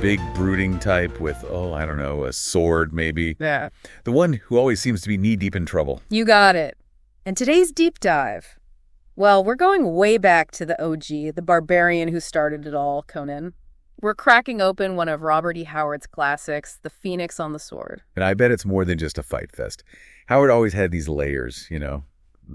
big brooding type with, oh, I don't know, a sword maybe. Yeah. The one who always seems to be knee-deep in trouble. You got it. And today's deep dive, well, we're going way back to the OG, the barbarian who started it all, Conan. We're cracking open one of Robert E. Howard's classics, The Phoenix on the Sword. And I bet it's more than just a fight fest. Howard always had these layers,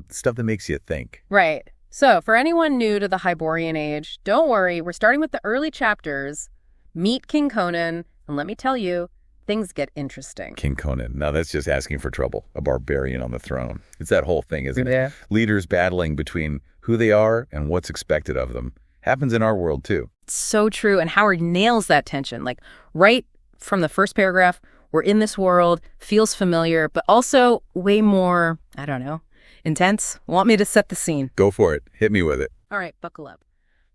stuff that makes you think. Right. So, for anyone new to the Hyborian Age, don't worry, we're starting with the early chapters. Meet King Conan, and let me tell you, things get interesting. King Conan. Now that's just asking for trouble. A barbarian on the throne. It's that whole thing, isn't Yeah. it? Leaders battling between who they are and what's expected of them. Happens in our world, too. So true, and Howard nails that tension. Like, right from the first paragraph, we're in this world, feels familiar, but also way more, I don't know, intense. Want me to set the scene? Go for it. Hit me with it. All right, buckle up.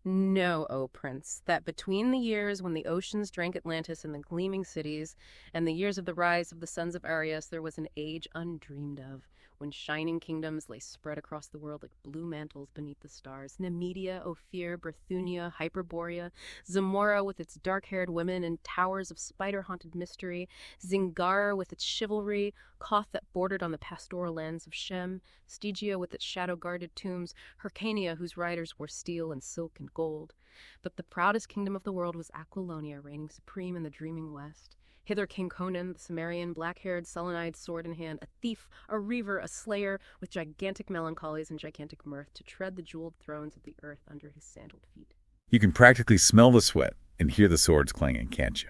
Know, O Prince, that between the years when the oceans drank Atlantis and the gleaming cities, and the years of the rise of the sons of Arius, there was an age undreamed of, when shining kingdoms lay spread across the world like blue mantles beneath the stars. Nemedia, Ophir, Bithynia, Hyperborea, Zamora with its dark-haired women and towers of spider-haunted mystery, Zingara with its chivalry, Koth that bordered on the pastoral lands of Shem, Stygia with its shadow-guarded tombs, Hyrcania whose riders wore steel and silk and gold. But the proudest kingdom of the world was Aquilonia, reigning supreme in the dreaming west. Hither came Conan, the Cimmerian, black-haired, sullen-eyed, sword in hand, a thief, a reaver, a slayer, with gigantic melancholies and gigantic mirth, to tread the jeweled thrones of the earth under his sandaled feet. You can practically smell the sweat and hear the swords clanging, can't you?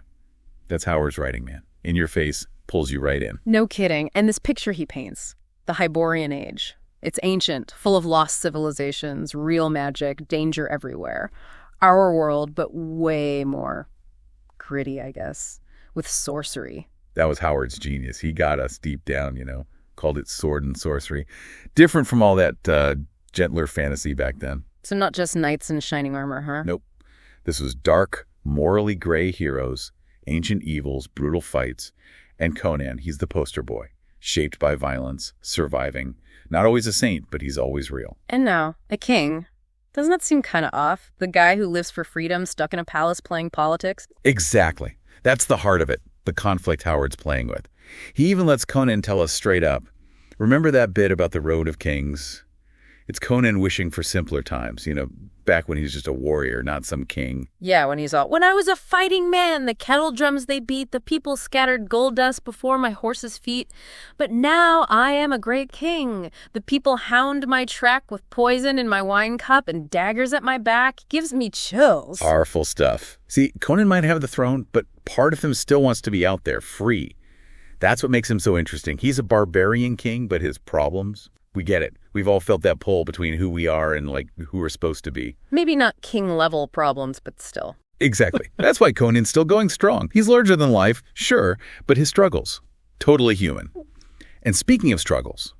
That's Howard's writing, man. In your face, pulls you right in. No kidding. And this picture he paints, the Hyborian Age. It's ancient, full of lost civilizations, real magic, danger everywhere. Our world, but way more gritty, I guess. With sorcery. That was Howard's genius. He got us deep down, called it sword and sorcery. Different from all that gentler fantasy back then. So not just knights in shining armor, huh? Nope. This was dark, morally gray heroes, ancient evils, brutal fights, and Conan, he's the poster boy. Shaped by violence, surviving. Not always a saint, but he's always real. And now, a king. Doesn't that seem kind of off? The guy who lives for freedom, stuck in a palace playing politics? Exactly. That's the heart of it, the conflict Howard's playing with. He even lets Conan tell us straight up. Remember that bit about the Road of Kings? It's Conan wishing for simpler times, back when he was just a warrior, not some king. Yeah, when he's all, when I was a fighting man, the kettle drums they beat, the people scattered gold dust before my horse's feet. But now I am a great king. The people hound my track with poison in my wine cup and daggers at my back. Gives me chills. Powerful stuff. See, Conan might have the throne, but part of him still wants to be out there, free. That's what makes him so interesting. He's a barbarian king, but his problems, we get it. We've all felt that pull between who we are and, who we're supposed to be. Maybe not king-level problems, but still. Exactly. That's why Conan's still going strong. He's larger than life, sure, but his struggles, totally human. And speaking of struggles,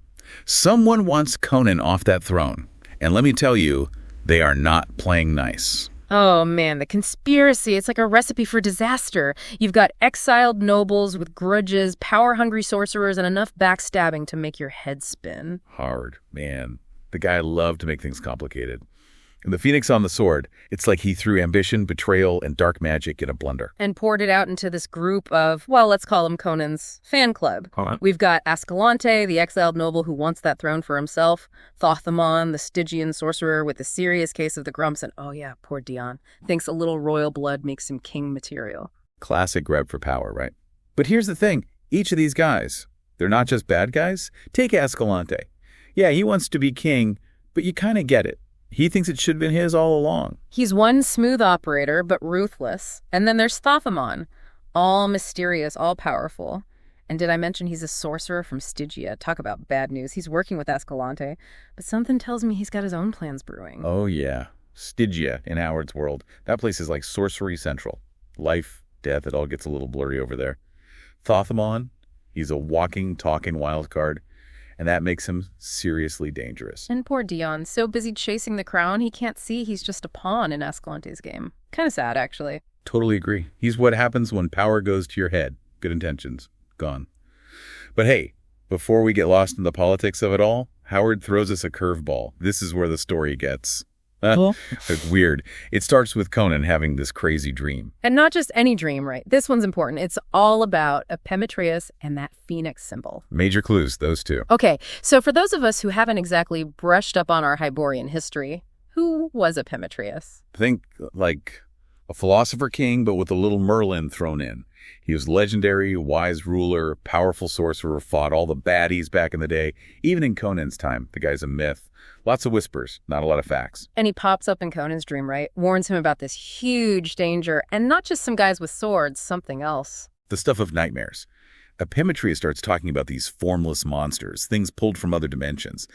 someone wants Conan off that throne. And let me tell you, they are not playing nice. Oh man, the conspiracy, it's like a recipe for disaster. You've got exiled nobles with grudges, power-hungry sorcerers, and enough backstabbing to make your head spin. Hard, man. The guy loved to make things complicated. And the Phoenix on the Sword, it's like he threw ambition, betrayal, and dark magic in a blender. And poured it out into this group of, well, let's call him Conan's fan club. We've got Ascalante, the exiled noble who wants that throne for himself, Thothamon, the Stygian sorcerer with a serious case of the grumps, and oh yeah, poor Dion, thinks a little royal blood makes him king material. Classic grab for power, right? But here's the thing. Each of these guys, they're not just bad guys. Take Ascalante. Yeah, he wants to be king, but you kind of get it. He thinks it should have been his all along. He's one smooth operator, but ruthless. And then there's Thothamon, all mysterious, all powerful. And did I mention he's a sorcerer from Stygia? Talk about bad news. He's working with Ascalante, but something tells me he's got his own plans brewing. Oh, yeah. Stygia in Howard's world. That place is like sorcery central. Life, death, it all gets a little blurry over there. Thothamon, he's a walking, talking wild card. And that makes him seriously dangerous. And poor Dion, so busy chasing the crown, he can't see he's just a pawn in Ascalante's game. Kind of sad, actually. Totally agree. He's what happens when power goes to your head. Good intentions. Gone. But hey, before we get lost in the politics of it all, Howard throws us a curveball. This is where the story gets Weird. It starts with Conan having this crazy dream. And not just any dream, right? This one's important. It's all about Epimetheus and that phoenix symbol. Major clues, those two. Okay, so for those of us who haven't exactly brushed up on our Hyborian history, who was Epimetheus? Think like a philosopher king, but with a little Merlin thrown in. He was legendary, wise ruler, powerful sorcerer, fought all the baddies back in the day. Even in Conan's time, the guy's a myth. Lots of whispers, not a lot of facts. And he pops up in Conan's dream, right? Warns him about this huge danger, and not just some guys with swords, something else. The stuff of nightmares. Epimetheus starts talking about these formless monsters, things pulled from other dimensions.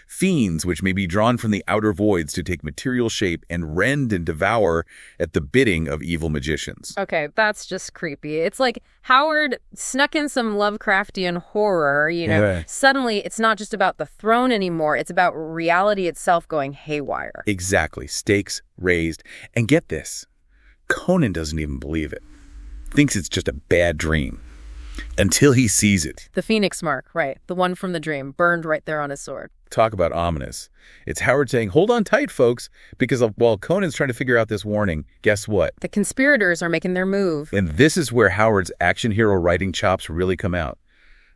Fiends which may be drawn from the outer voids to take material shape and rend and devour at the bidding of evil magicians. Okay, that's just creepy. It's like Howard snuck in some Lovecraftian horror, Yeah. Suddenly, it's not just about the throne anymore. It's about reality itself going haywire. Exactly. Stakes raised. And get this, Conan doesn't even believe it. Thinks it's just a bad dream. Until he sees it. The phoenix mark, right. The one from the dream, burned right there on his sword. Talk about ominous. It's Howard saying, hold on tight, folks, because while Conan's trying to figure out this warning, guess what? The conspirators are making their move. And this is where Howard's action hero writing chops really come out.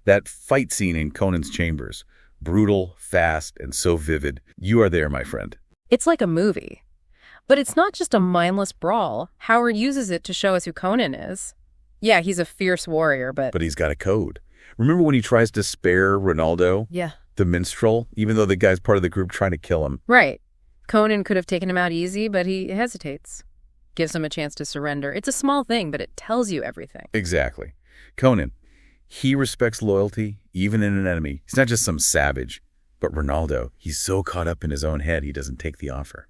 That fight scene in Conan's chambers. Brutal, fast, and so vivid. You are there, my friend. It's like a movie. But it's not just a mindless brawl. Howard uses it to show us who Conan is. Yeah, he's a fierce warrior, but he's got a code. Remember when he tries to spare Ronaldo? Yeah. The minstrel, even though the guy's part of the group trying to kill him. Right. Conan could have taken him out easy, but he hesitates. Gives him a chance to surrender. It's a small thing, but it tells you everything. Exactly. Conan, he respects loyalty, even in an enemy. He's not just some savage. But Ronaldo, he's so caught up in his own head, he doesn't take the offer.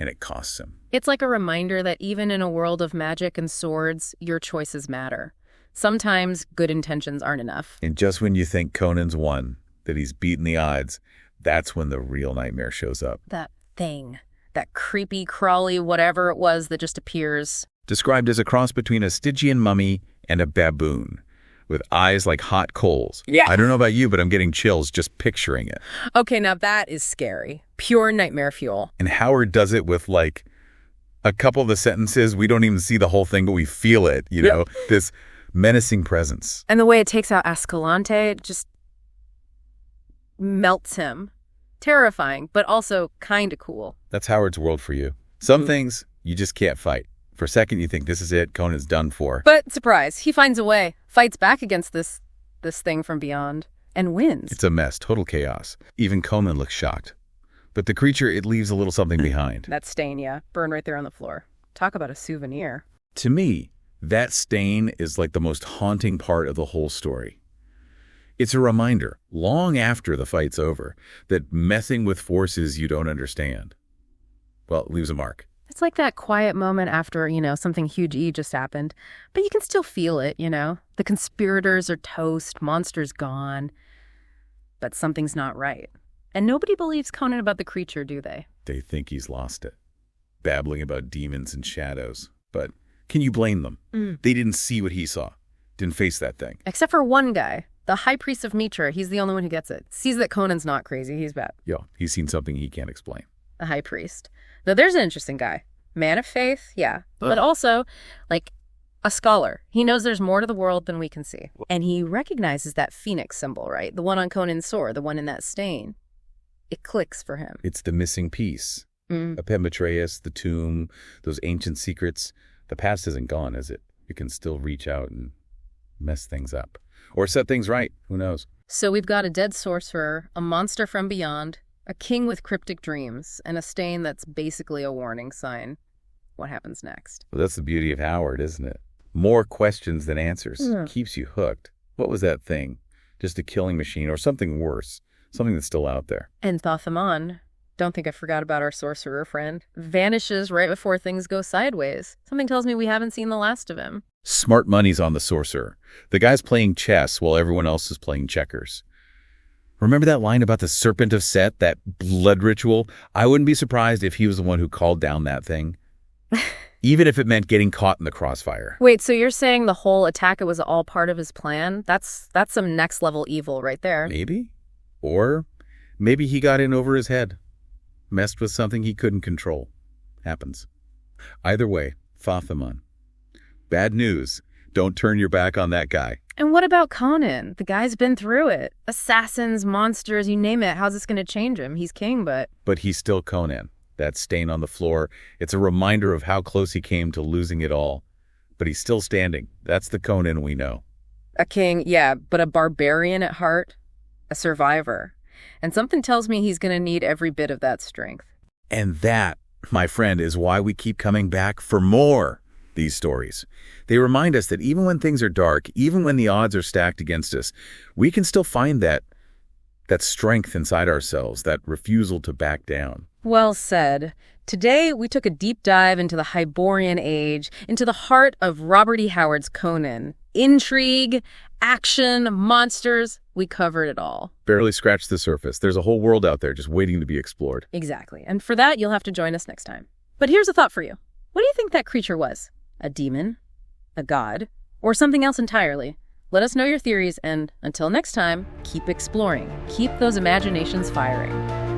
And it costs him. It's like a reminder that even in a world of magic and swords, your choices matter. Sometimes good intentions aren't enough. And just when you think Conan's won, that he's beaten the odds, that's when the real nightmare shows up. That thing. That creepy, crawly whatever it was that just appears. Described as a cross between a Stygian mummy and a baboon, with eyes like hot coals. Yeah. I don't know about you, but I'm getting chills just picturing it. Okay, now that is scary. Pure nightmare fuel. And Howard does it with like a couple of the sentences. We don't even see the whole thing, but we feel it, this menacing presence. And the way it takes out Escalante just melts him. Terrifying, but also kind of cool. That's Howard's world for you. Some things you just can't fight. For a second, you think this is it. Conan's done for. But surprise, he finds a way, fights back against this thing from beyond, and wins. It's a mess, total chaos. Even Conan looks shocked. But the creature, it leaves a little something behind. That stain, yeah. Burned right there on the floor. Talk about a souvenir. To me, that stain is like the most haunting part of the whole story. It's a reminder, long after the fight's over, that messing with forces you don't understand, well, it leaves a mark. It's like that quiet moment after, something huge just happened. But you can still feel it, The conspirators are toast, monster's gone. But something's not right. And nobody believes Conan about the creature, do they? They think he's lost it. Babbling about demons and shadows. But can you blame them? They didn't see what he saw. Didn't face that thing. Except for one guy. The high priest of Mitra. He's the only one who gets it. Sees that Conan's not crazy. He's bad. Yeah, he's seen something he can't explain. The high priest. Though there's an interesting guy. Man of faith, yeah. But also, like, a scholar. He knows there's more to the world than we can see. And he recognizes that phoenix symbol, right? The one on Conan's sword, the one in that stain. It clicks for him. It's the missing piece. Epimetheus, the tomb, those ancient secrets. The past isn't gone, is it? You can still reach out and mess things up. Or set things right. Who knows? So we've got a dead sorcerer, a monster from beyond, a king with cryptic dreams, and a stain that's basically a warning sign. What happens next? Well, that's the beauty of Howard, isn't it? More questions than answers. Keeps you hooked. What was that thing? Just a killing machine or something worse? Something that's still out there. And Thothamon, don't think I forgot about our sorcerer friend, vanishes right before things go sideways. Something tells me we haven't seen the last of him. Smart money's on the sorcerer. The guy's playing chess while everyone else is playing checkers. Remember that line about the Serpent of Set, that blood ritual? I wouldn't be surprised if he was the one who called down that thing. Even if it meant getting caught in the crossfire. Wait, so you're saying the whole attack was all part of his plan? That's some next level evil right there. Maybe. Or maybe he got in over his head. messed with something he couldn't control. Happens. Either way, Fathamon. Bad news. Don't turn your back on that guy. And what about Conan? The guy's been through it. Assassins, monsters, you name it. How's this going to change him? He's king, but... But he's still Conan. That stain on the floor, it's a reminder of how close he came to losing it all. But he's still standing. That's the Conan we know. A king, yeah, but a barbarian at heart. A survivor. And something tells me he's going to need every bit of that strength. And that, my friend, is why we keep coming back for more. These stories. They remind us that even when things are dark, even when the odds are stacked against us, we can still find that strength inside ourselves, that refusal to back down. Well said. Today, we took a deep dive into the Hyborian Age, into the heart of Robert E. Howard's Conan. Intrigue, action, monsters, we covered it all. Barely scratched the surface. There's a whole world out there just waiting to be explored. Exactly. And for that, you'll have to join us next time. But here's a thought for you. What do you think that creature was? A demon? A god? Or something else entirely? Let us know your theories, and until next time, keep exploring. Keep those imaginations firing.